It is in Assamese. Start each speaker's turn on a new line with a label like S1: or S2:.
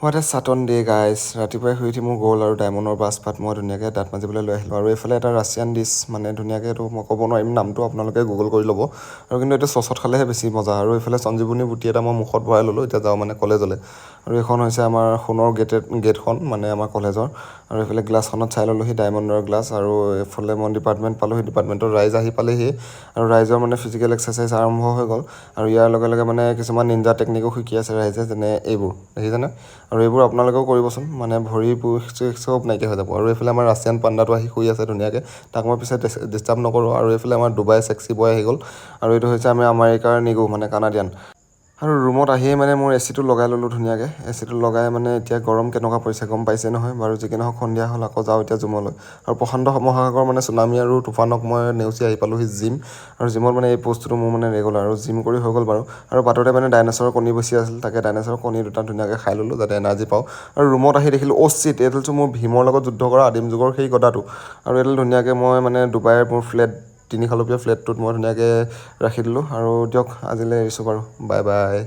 S1: হোৱাট এ ছাটন ডে গাইজ ৰাতিপুৱাই শুই উঠি মোৰ গ'ল আৰু ডায়মণ্ডৰ ব্ৰাছপাত মই ধুনীয়াকৈ দাঁত মাজিবলৈ লৈ আহিলোঁ আৰু এইফালে এটা ৰাছিয়ান ডিছ মানে ধুনীয়াকৈ এইটো মই ক'ব নোৱাৰিম নামটো আপোনালোকে গুগল কৰি ল'ব আৰু কিন্তু এইটো চচত খালেহে বেছি মজা আৰু এইফালে সঞ্জীৱনী বুটি এটা মই মুখত ভৰাই ল'লোঁ এতিয়া যাওঁ মানে কলেজলৈ আৰু এইখন হৈছে আমাৰ সোণৰ গেটখন মানে আমাৰ কলেজৰ আৰু এইফালে গ্লাছখনত চাই ল'লোহি ডায়মণ্ডৰ গ্লাছ আৰু এইফালে মই ডিপাৰ্টমেণ্ট পালোঁহি ডিপাৰ্টমেণ্টৰ ৰাইজ আহি পালেহি আৰু ৰাইজৰ মানে ফিজিকেল এক্সাৰচাইজ আৰম্ভ হৈ গ'ল আৰু ইয়াৰ লগে লগে মানে কিছুমান নিঞ্জা টেকনিকো শিকি আছে ৰাইজে যেনে এইবোৰ দেখিছেনে আৰু এইবোৰ আপোনালোকেও কৰিবচোন মানে ভৰি পুষ চব নাইকিয়া হৈ যাব আৰু এইফালে আমাৰ ৰাছিয়ান পাণ্ডাটো আহি শুই আছে ধুনীয়াকৈ তাক মই পিছে ডিষ্টাৰ্ব নকৰোঁ আৰু এইফালে আমাৰ ডুবাই ছেক্সি বয় আহি গ'ল আৰু এইটো হৈছে আমি আমেৰিকাৰ নিগু মানে কানাডিয়ান আৰু ৰুমত আহিয়ে মানে মোৰ এচিটো লগাই ল'লোঁ ধুনীয়াকৈ এচিটো লগাই মানে এতিয়া গৰম কেনেকুৱা পৰিছে গম পাইছে নহয় বাৰু যি কি নহওক সন্ধিয়া হ'ল আকৌ যাওঁ এতিয়া জিমলৈ আৰু প্ৰশান্ত মহাসাগৰ মানে চুনামি আৰু তুফানক মই নেওচি আহি পালোঁহি জিম আৰু জিমত মানে এই বস্তুটো মোৰ মানে ৰেগুলাৰ আৰু জিম কৰি হৈ গ'ল বাৰু আৰু বাটতে মানে ডাইনাছৰৰ কণী বেছি আছিল তাকে ডাইনাছৰৰ কণী দুটা ধুনীয়াকৈ খাই ল'লোঁ যাতে এনাৰ্জি পাওঁ আৰু ৰুমত আহি দেখিলোঁ চিট এইডালটো মোৰ ভীমৰ লগত যুদ্ধ কৰা আদিম যুগৰ সেই গদাটো আৰু এইডাল ধুনীয়াকৈ মই মানে ডুবাইৰ মোৰ ফ্লেট 3 খলপীয়া ফ্লেটটোত মই ধুনীয়াকৈ ৰাখি দিলোঁ আৰু দিয়ক আজিলৈ এৰিছোঁ বাৰু বাই বাই